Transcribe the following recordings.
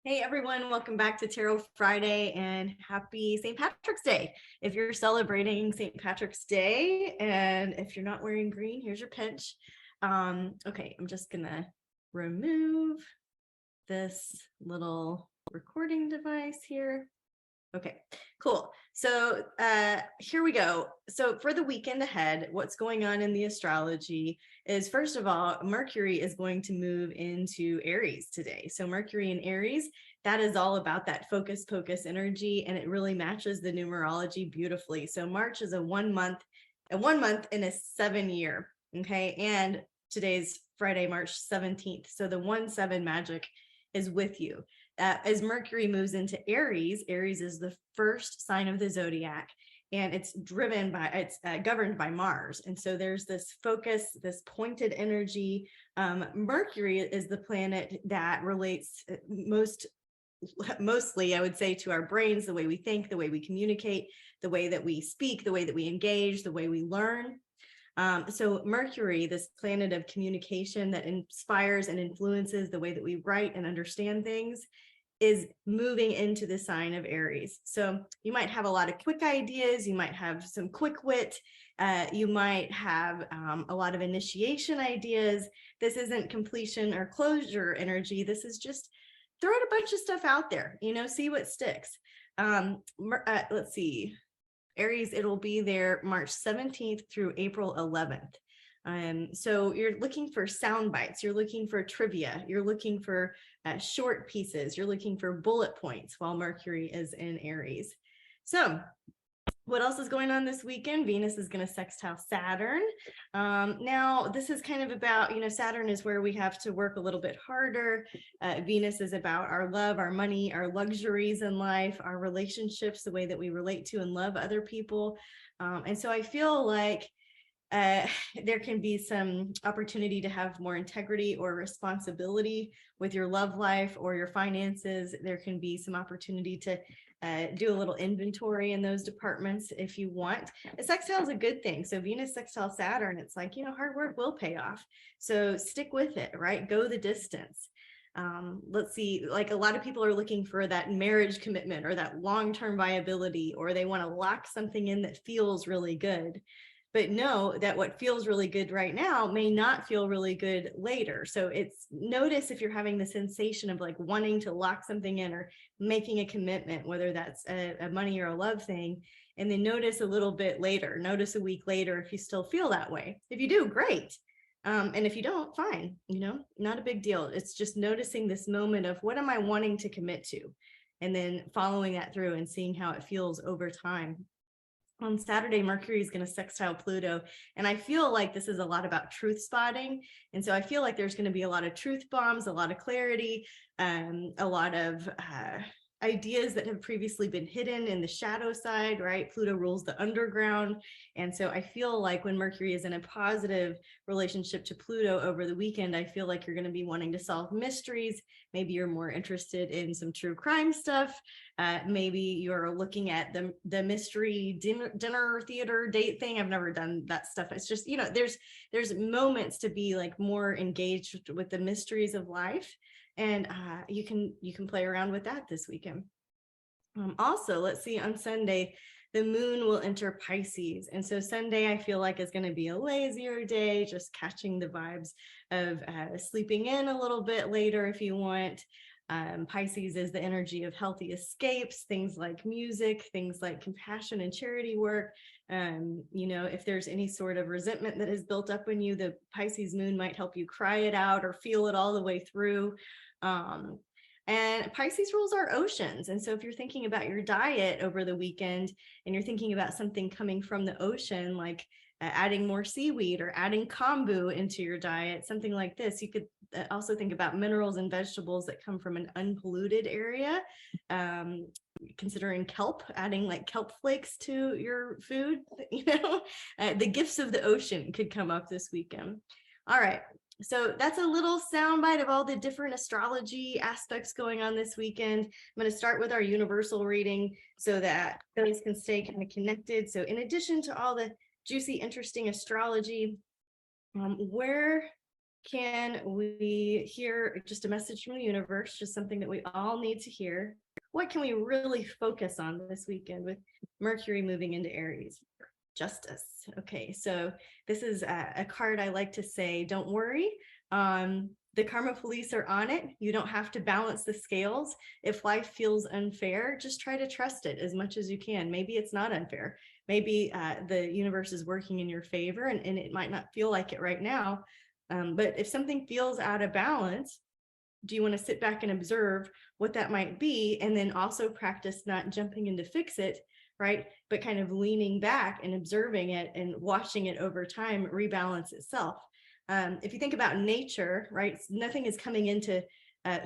Hey everyone, welcome back to Tarot Friday and happy St. Patrick's Day. If you're celebrating St. Patrick's Day and if you're not wearing green, here's your pinch. Okay, I'm just gonna remove this little recording device here. Okay, cool. So here we go. So for the weekend ahead, what's going on in the astrology is, first of all, Mercury is going to move into Aries today. So Mercury in Aries, that is all about that focus energy, and it really matches the numerology beautifully. So March is a 1 month in a 7 year. Okay, and today's Friday, March 17th. So the 1-7 magic is with you. As Mercury moves into Aries, Aries is the first sign of the zodiac, and it's governed by Mars. And so there's this focus, this pointed energy. Mercury is the planet that relates mostly, I would say, to our brains, the way we think, the way we communicate, the way that we speak, the way that we engage, the way we learn. So Mercury, this planet of communication that inspires and influences the way that we write and understand things, is moving into the sign of Aries. So you might have a lot of quick ideas, you might have some quick wit, you might have a lot of initiation ideas. This isn't completion or closure energy. This is just throwing a bunch of stuff out there, see what sticks. Let's see. Aries, it'll be there March 17th through April 11th. So you're looking for sound bites, you're looking for trivia, you're looking for short pieces, you're looking for bullet points while Mercury is in Aries. So what else is going on this weekend? Venus is going to sextile Saturn. Now, this is kind of about, Saturn is where we have to work a little bit harder. Venus is about our love, our money, our luxuries in life, our relationships, the way that we relate to and love other people. And so I feel like there can be some opportunity to have more integrity or responsibility with your love life or your finances. There can be some opportunity to do a little inventory in those departments if you want. A sextile is a good thing. So Venus sextile Saturn, it's like, hard work will pay off. So stick with it, right? Go the distance. Let's see, like a lot of people are looking for that marriage commitment or that long-term viability, or they want to lock something in that feels really good. But know that what feels really good right now may not feel really good later. So notice if you're having the sensation of like wanting to lock something in or making a commitment, whether that's a money or a love thing, and then notice a little bit later, notice a week later if you still feel that way. If you do, great. And if you don't, fine, not a big deal. It's just noticing this moment of what am I wanting to commit to? And then following that through and seeing how it feels over time. On Saturday, Mercury is going to sextile Pluto, and I feel like this is a lot about truth spotting. And so I feel like there's going to be a lot of truth bombs, a lot of clarity, a lot of ideas that have previously been hidden in the shadow side, right? Pluto rules the underground. And so I feel like when Mercury is in a positive relationship to Pluto over the weekend, I feel like you're going to be wanting to solve mysteries. Maybe you're more interested in some true crime stuff. Maybe you're looking at the mystery dinner theater date thing. I've never done that stuff. It's just, there's moments to be like more engaged with the mysteries of life. And you can play around with that this weekend. Also, let's see, on Sunday, the moon will enter Pisces. And so Sunday, I feel like is going to be a lazier day, just catching the vibes of sleeping in a little bit later if you want. Pisces is the energy of healthy escapes, things like music, things like compassion and charity work. If there's any sort of resentment that is built up in you, the Pisces moon might help you cry it out or feel it all the way through. And Pisces rules our oceans. And so if you're thinking about your diet over the weekend and you're thinking about something coming from the ocean, like adding more seaweed or adding kombu into your diet, something like this, you could also think about minerals and vegetables that come from an unpolluted area. Considering kelp, adding like kelp flakes to your food, the gifts of the ocean could come up this weekend. All right. So that's a little soundbite of all the different astrology aspects going on this weekend. I'm going to start with our universal reading so that those can stay kind of connected. So in addition to all the juicy, interesting astrology, where can we hear just a message from the universe, just something that we all need to hear? What can we really focus on this weekend with Mercury moving into Aries? Justice. Okay, so this is a card I like to say, don't worry. The karma police are on it. You don't have to balance the scales. If life feels unfair, just try to trust it as much as you can. Maybe it's not unfair. Maybe the universe is working in your favor, and it might not feel like it right now. But if something feels out of balance, do you want to sit back and observe what that might be, and then also practice not jumping in to fix it, right? But kind of leaning back and observing it and watching it over time rebalance itself. If you think about nature, right, nothing is coming in to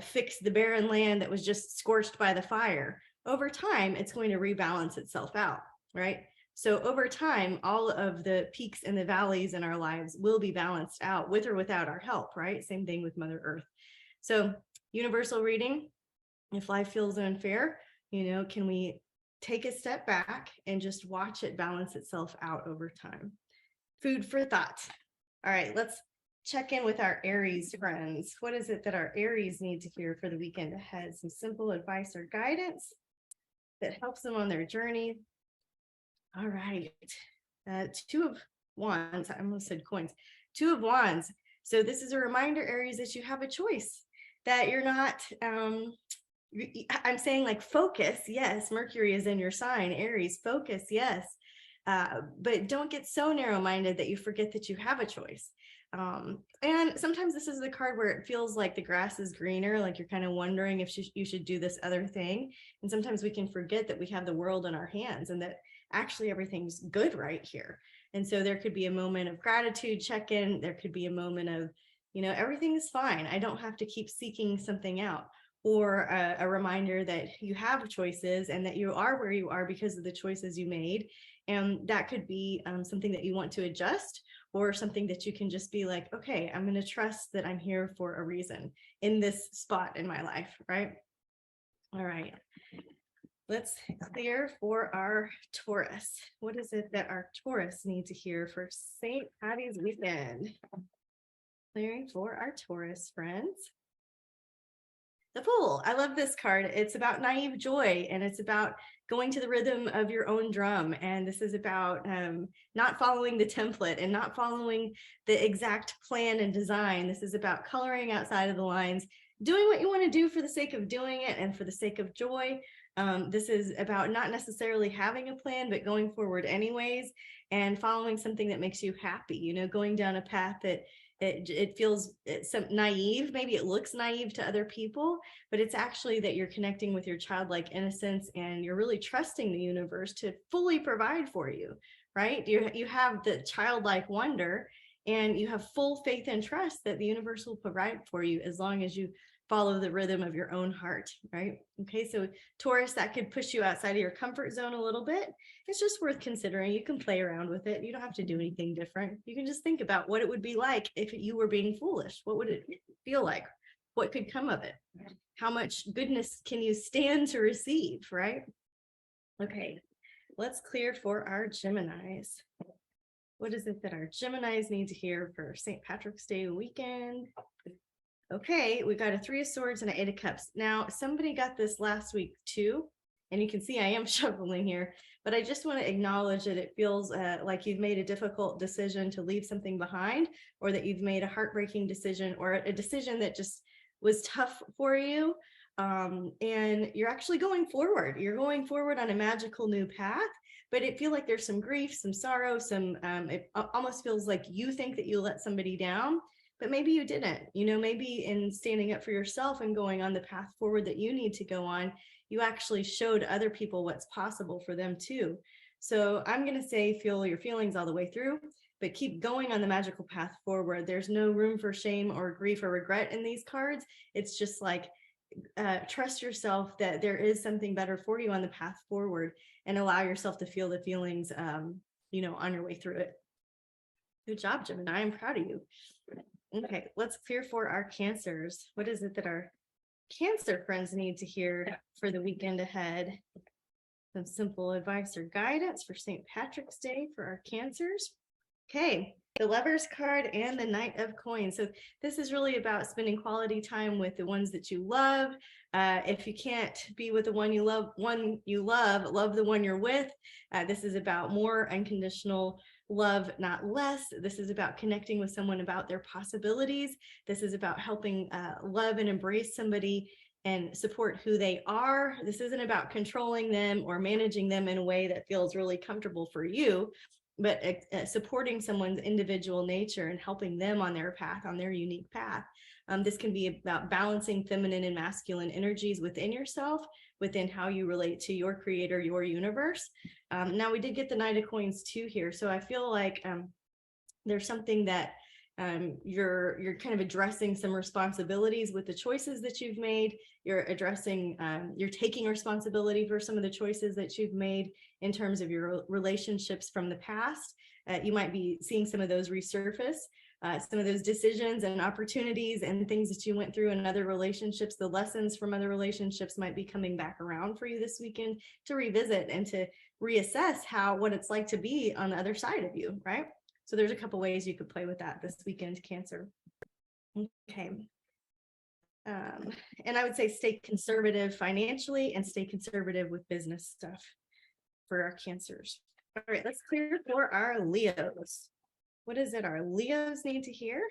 fix the barren land that was just scorched by the fire. Over time, it's going to rebalance itself out, right? So over time, all of the peaks and the valleys in our lives will be balanced out with or without our help, right? Same thing with Mother Earth. So universal reading, if life feels unfair, can we take a step back and just watch it balance itself out over time? Food for thought. All right, let's check in with our Aries friends. What is it that our Aries need to hear for the weekend ahead? Some simple advice or guidance that helps them on their journey. All right, Two of Wands. I almost said coins. Two of Wands. So this is a reminder, Aries, that you have a choice, that you're not, I'm saying like focus. Yes, Mercury is in your sign, Aries, focus. Yes. But don't get so narrow-minded that you forget that you have a choice. And sometimes this is the card where it feels like the grass is greener, like you're kind of wondering if you should do this other thing. And sometimes we can forget that we have the world in our hands and that actually everything's good right here. And so there could be a moment of gratitude check-in. There could be a moment of, everything is fine. I don't have to keep seeking something out. Or a reminder that you have choices and that you are where you are because of the choices you made. And that could be something that you want to adjust, or something that you can just be like, okay, I'm going to trust that I'm here for a reason in this spot in my life, right? All right. Let's clear for our Taurus. What is it that our Taurus need to hear for St. Patty's weekend? Clearing for our Taurus friends. The Fool. I love this card. It's about naive joy, and it's about going to the rhythm of your own drum. And this is about not following the template and not following the exact plan and design. This is about coloring outside of the lines, doing what you want to do for the sake of doing it and for the sake of joy. This is about not necessarily having a plan, but going forward anyways and following something that makes you happy, going down a path that it feels some naive. Maybe it looks naive to other people, but it's actually that you're connecting with your childlike innocence and you're really trusting the universe to fully provide for you, right? You have the childlike wonder and you have full faith and trust that the universe will provide for you as long as you follow the rhythm of your own heart, right? Okay, so Taurus, that could push you outside of your comfort zone a little bit. It's just worth considering. You can play around with it. You don't have to do anything different. You can just think about what it would be like if you were being foolish. What would it feel like? What could come of it? How much goodness can you stand to receive, right? Okay, let's clear for our Geminis. What is it that our Geminis need to hear for St. Patrick's Day weekend? Okay, we got a 3 of Swords and an 8 of Cups. Now, somebody got this last week too, and you can see I am shuffling here, but I just want to acknowledge that it feels like you've made a difficult decision to leave something behind, or that you've made a heartbreaking decision, or a decision that just was tough for you. And you're actually going forward. You're going forward on a magical new path, but it feels like there's some grief, some sorrow, it almost feels like you think that you let somebody down. But maybe you didn't, maybe in standing up for yourself and going on the path forward that you need to go on, you actually showed other people what's possible for them too. So I'm going to say, feel your feelings all the way through, but keep going on the magical path forward. There's no room for shame or grief or regret in these cards. It's just like, trust yourself that there is something better for you on the path forward, and allow yourself to feel the feelings, on your way through it. Good job, Gemini. I'm proud of you. Okay, let's clear for our Cancers. What is it that our Cancer friends need to hear for the weekend ahead? Some simple advice or guidance for St. Patrick's Day for our Cancers. Okay, the Lovers card and the Knight of Coins. So this is really about spending quality time with the ones that you love. If you can't be with the one you love the one you're with. This is about more unconditional love, not less. This is about connecting with someone about their possibilities. This is about helping love and embrace somebody and support who they are. This isn't about controlling them or managing them in a way that feels really comfortable for you, but supporting someone's individual nature and helping them on their path, on their unique path. This can be about balancing feminine and masculine energies within yourself, within how you relate to your creator, your universe. Now we did get the Knight of Coins too here. So I feel like there's something that you're kind of addressing some responsibilities with the choices that you've made. You're addressing, you're taking responsibility for some of the choices that you've made in terms of your relationships from the past. You might be seeing some of those resurface, some of those decisions and opportunities and things that you went through in other relationships. The lessons from other relationships might be coming back around for you this weekend to revisit and to reassess what it's like to be on the other side of you, right? So there's a couple ways you could play with that this weekend, Cancer. Okay. And I would say stay conservative financially and stay conservative with business stuff for our Cancers. All right, let's clear for our Leos. What is it our Leos need to hear?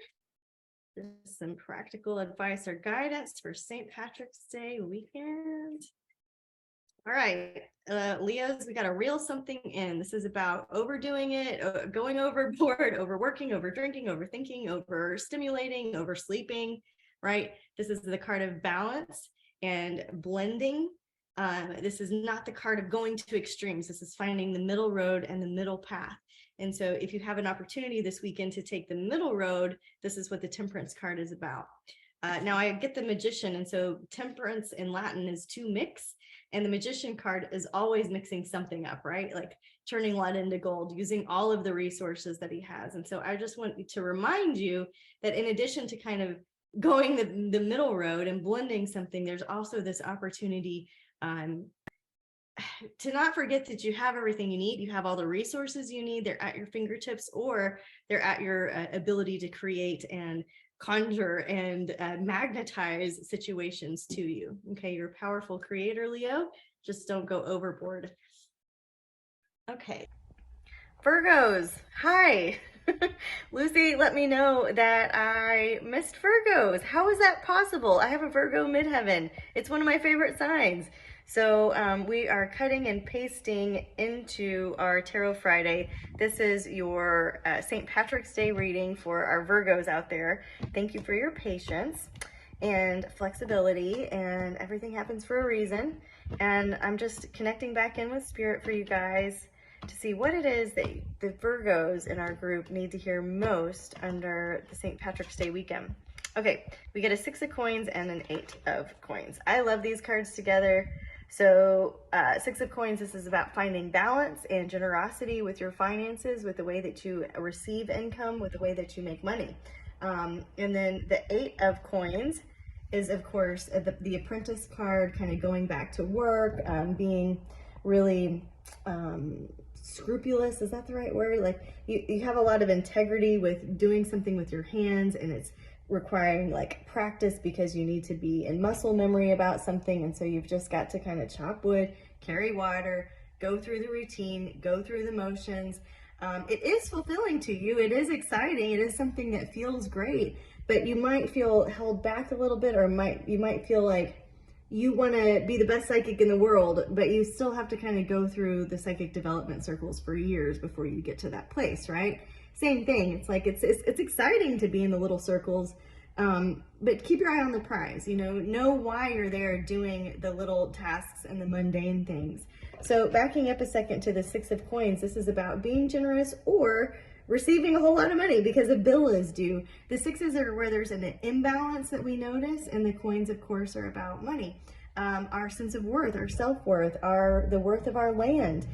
Just some practical advice or guidance for St. Patrick's Day weekend. All right, Leos, we got to reel something in. This is about overdoing it, going overboard, overworking, overdrinking, overthinking, overstimulating, oversleeping, right? This is the card of balance and blending. This is not the card of going to extremes. This is finding the middle road and the middle path. And so if you have an opportunity this weekend to take the middle road, this is what the Temperance card is about. Now I get the Magician, and so temperance in Latin is to mix, and the Magician card is always mixing something up, right? Like turning lead into gold, using all of the resources that he has. And so I just want to remind you that in addition to kind of going the middle road and blending something, there's also this opportunity to not forget that you have everything you need. You have all the resources you need. They're at your fingertips, or they're at your ability to create and conjure and magnetize situations to you. Okay, you're a powerful creator, Leo. Just don't go overboard. Okay, Virgos, hi. Lucy let me know that I missed Virgos. How is that possible? I have a Virgo midheaven. It's one of my favorite signs. So we are cutting and pasting into our Tarot Friday. This is your St. Patrick's Day reading for our Virgos out there. Thank you for your patience and flexibility, and everything happens for a reason. And I'm just connecting back in with Spirit for you guys to see what it is that the Virgos in our group need to hear most under the St. Patrick's Day weekend. Okay, we get a 6 of coins and an 8 of coins. I love these cards together. So 6 of coins, this is about finding balance and generosity with your finances, with the way that you receive income, with the way that you make money. And then the 8 of coins is, of course, the apprentice card, kind of going back to work, being really scrupulous. Is that the right word? Like you have a lot of integrity with doing something with your hands, and it's requiring like practice because you need to be in muscle memory about something. And so you've just got to kind of chop wood, carry water, go through the routine, go through the motions. It is fulfilling to you. It is exciting. It is something that feels great, but you might feel held back a little bit, or you might feel like you want to be the best psychic in the world, but you still have to kind of go through the psychic development circles for years before you get to that place, right? Same thing. It's like it's exciting to be in the little circles, but keep your eye on the prize. Know why you're there doing the little tasks and the mundane things. So backing up a second to the 6 of coins, this is about being generous or receiving a whole lot of money because a bill is due. The 6s are where there's an imbalance that we notice, and the coins, of course, are about money. Our sense of worth, our self-worth, the worth of our land.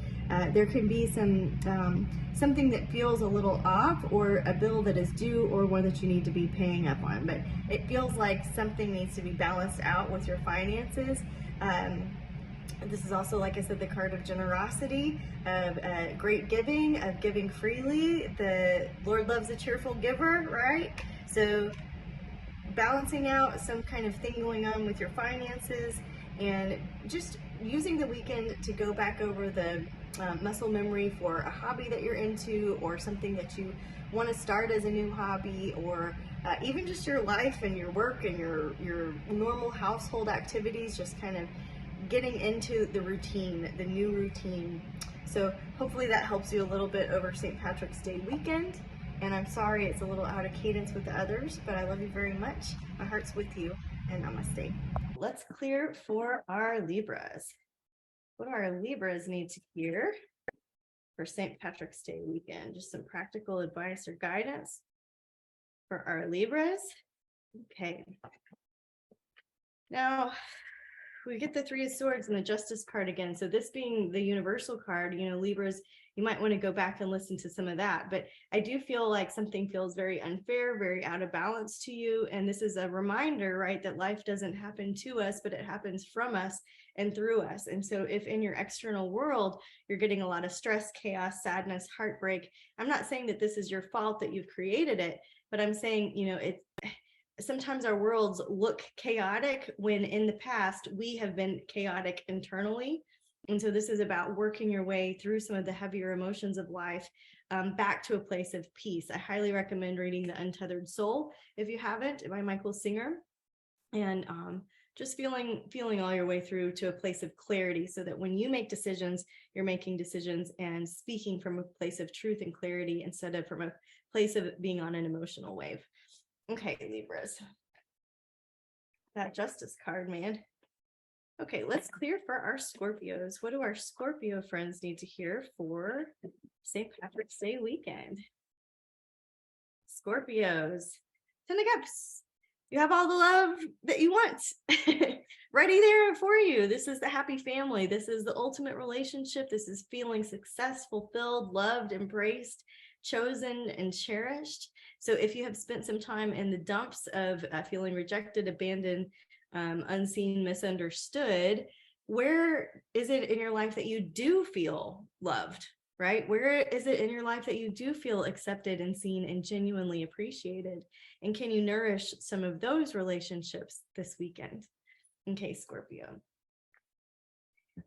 There can be something that feels a little off, or a bill that is due, or one that you need to be paying up on. But it feels like something needs to be balanced out with your finances. This is also, like I said, the card of generosity, of great giving, of giving freely. The Lord loves a cheerful giver, right? So balancing out some kind of thing going on with your finances, and just using the weekend to go back over the muscle memory for a hobby that you're into, or something that you want to start as a new hobby, or even just your life and your work and your normal household activities, just kind of getting into the routine, the new routine. So hopefully that helps you a little bit over St. Patrick's Day weekend. And I'm sorry it's a little out of cadence with the others, but I love you very much. My heart's with you, and namaste. Let's clear for our Libras. What do our Libras need to hear for St. Patrick's Day weekend? Just some practical advice or guidance for our Libras. Okay. Now, we get the Three of Swords and the Justice card again. So this being the universal card, you know, Libras, you might want to go back and listen to some of that. But I do feel like something feels very unfair, very out of balance to you. And this is a reminder, right, that life doesn't happen to us, but it happens from us and through us. And so if in your external world, you're getting a lot of stress, chaos, sadness, heartbreak, I'm not saying that this is your fault, that you've created it, but I'm saying, you know, sometimes our worlds look chaotic when in the past we have been chaotic internally. And so this is about working your way through some of the heavier emotions of life, back to a place of peace. I highly recommend reading The Untethered Soul if you haven't, by Michael Singer, and just feeling all your way through to a place of clarity, so that when you make decisions, you're making decisions and speaking from a place of truth and clarity instead of from a place of being on an emotional wave. Okay, Libras. That Justice card, man. Okay, let's clear for our Scorpios. What do our Scorpio friends need to hear for St. Patrick's Day weekend? Scorpios. 10 of Cups. You have all the love that you want ready there for you. This is the happy family. This is the ultimate relationship. This is feeling successful, fulfilled, loved, embraced, chosen, and cherished. So if you have spent some time in the dumps of feeling rejected, abandoned, unseen, misunderstood, where is it in your life that you do feel loved, right? Where is it in your life that you do feel accepted and seen and genuinely appreciated? And can you nourish some of those relationships this weekend? Okay, Scorpio.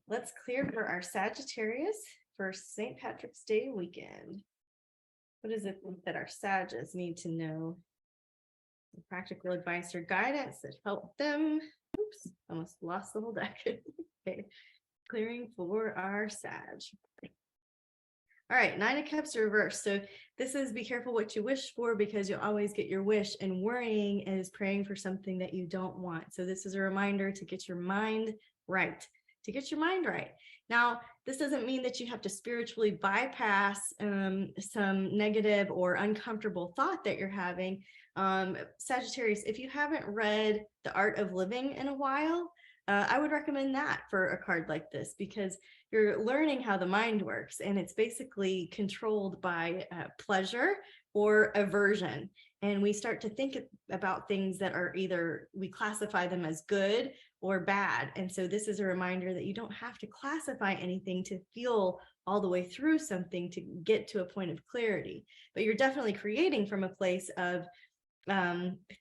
Let's clear for our Sagittarius for St. Patrick's Day weekend. What is it that our Sagittarius need to know? Practical advice or guidance that help them. Oops, almost lost the whole deck. Okay, clearing for our Sag. All right, 9 of Cups reversed. So this is be careful what you wish for, because you'll always get your wish, and worrying is praying for something that you don't want. So this is a reminder to get your mind right, Now, this doesn't mean that you have to spiritually bypass some negative or uncomfortable thought that you're having. Sagittarius, if you haven't read The Art of Living in a while, I would recommend that for a card like this, because you're learning how the mind works, and it's basically controlled by pleasure or aversion. And we start to think about things that are either, we classify them as good or bad. And so this is a reminder that you don't have to classify anything to feel all the way through something to get to a point of clarity, but you're definitely creating from a place of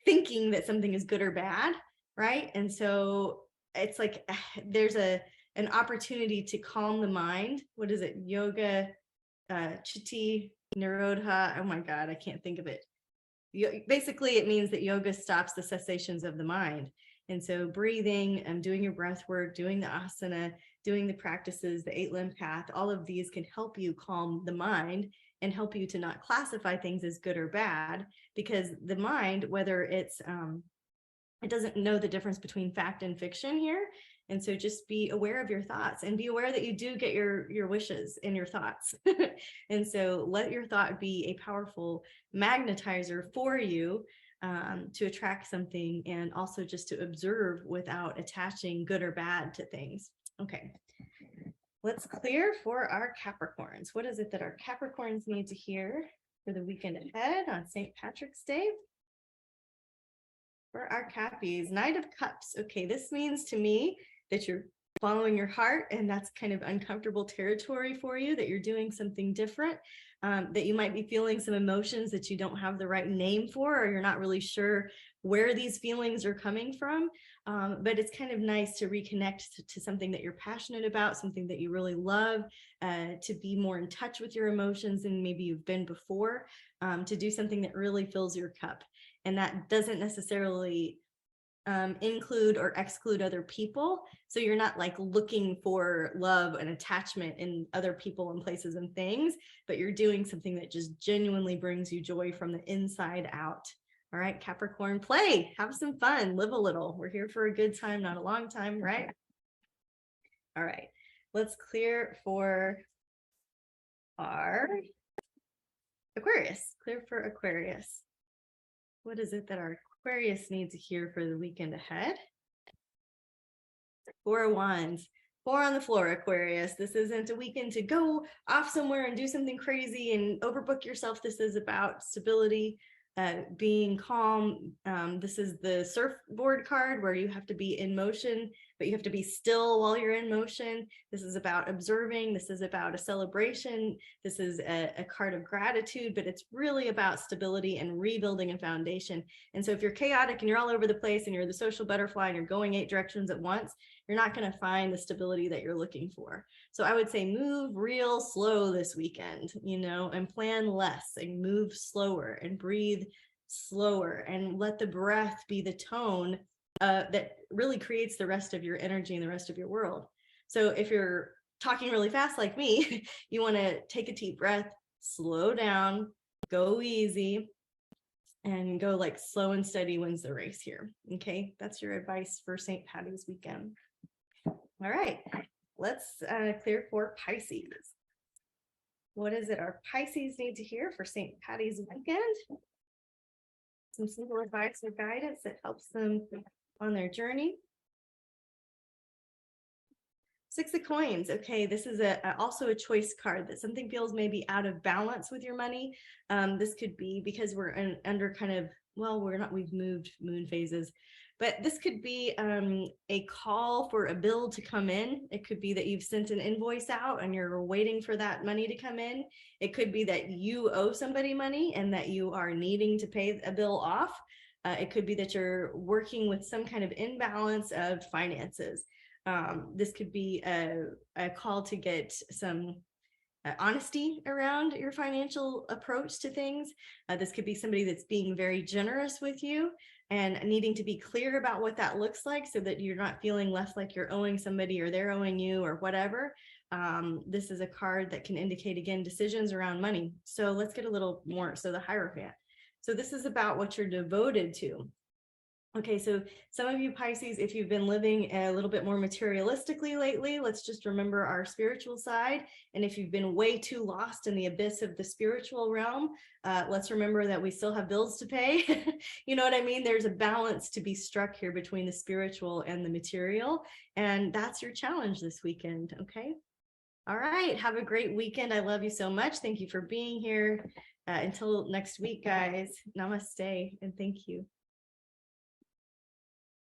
thinking that something is good or bad, right? And so it's like there's an opportunity to calm the mind. What is it? Yoga, Chitti, Nirodha. Oh my God, I can't think of it. Basically, it means that yoga stops the cessations of the mind. And so breathing and doing your breath work, doing the asana, doing the practices, the 8-limb path, all of these can help you calm the mind and help you to not classify things as good or bad, because the mind, whether it's, it doesn't know the difference between fact and fiction here. And so just be aware of your thoughts, and be aware that you do get your wishes in your thoughts. And so let your thought be a powerful magnetizer for you, to attract something, and also just to observe without attaching good or bad to things. Okay, let's clear for our Capricorns. What is it that our Capricorns need to hear for the weekend ahead on St. Patrick's Day? For our Cappies, Knight of Cups. Okay, this means to me that you're following your heart, and that's kind of uncomfortable territory for you, that you're doing something different, that you might be feeling some emotions that you don't have the right name for, or you're not really sure where these feelings are coming from. But it's kind of nice to reconnect to something that you're passionate about, something that you really love, to be more in touch with your emotions than maybe you've been before, to do something that really fills your cup. And that doesn't necessarily include or exclude other people. So you're not like looking for love and attachment in other people and places and things, but you're doing something that just genuinely brings you joy from the inside out. All right, Capricorn, play, have some fun, live a little. We're here for a good time, not a long time, right? All right, let's clear for our Aquarius. Clear for Aquarius. What is it that our Aquarius needs to hear for the weekend ahead? 4 of Wands. 4 on the floor, Aquarius. This isn't a weekend to go off somewhere and do something crazy and overbook yourself. This is about stability, being calm. This is the surfboard card where you have to be in motion, but you have to be still while you're in motion. This is about observing. This is about a celebration. This is a card of gratitude, but it's really about stability and rebuilding a foundation. And so if you're chaotic and you're all over the place and you're the social butterfly and you're going 8 directions at once, you're not going to find the stability that you're looking for. So I would say move real slow this weekend, and plan less and move slower and breathe slower and let the breath be the tone that really creates the rest of your energy and the rest of your world. So if you're talking really fast like me, you want to take a deep breath, slow down, go easy, and go like slow and steady wins the race here. Okay, that's your advice for St. Patty's weekend. All right, let's clear for Pisces. What is it our Pisces need to hear for St. Patty's weekend? Some simple advice or guidance that helps them on their journey. 6 of Coins. Okay, this is also a choice card, that something feels maybe out of balance with your money. This could be because we're under kind of, we've moved moon phases, but this could be a call for a bill to come in. It could be that you've sent an invoice out and you're waiting for that money to come in. It could be that you owe somebody money and that you are needing to pay a bill off. It could be that you're working with some kind of imbalance of finances. This could be a call to get some honesty around your financial approach to things. This could be somebody that's being very generous with you and needing to be clear about what that looks like so that you're not feeling less like you're owing somebody or they're owing you or whatever. This is a card that can indicate, again, decisions around money. So let's get a little more. So the Hierophant. So this is about what you're devoted to. Okay, so some of you Pisces, if you've been living a little bit more materialistically lately, let's just remember our spiritual side. And if you've been way too lost in the abyss of the spiritual realm, let's remember that we still have bills to pay. You know what I mean? There's a balance to be struck here between the spiritual and the material. And that's your challenge this weekend, okay? All right, have a great weekend. I love you so much. Thank you for being here. Until next week, guys. Namaste, and thank you.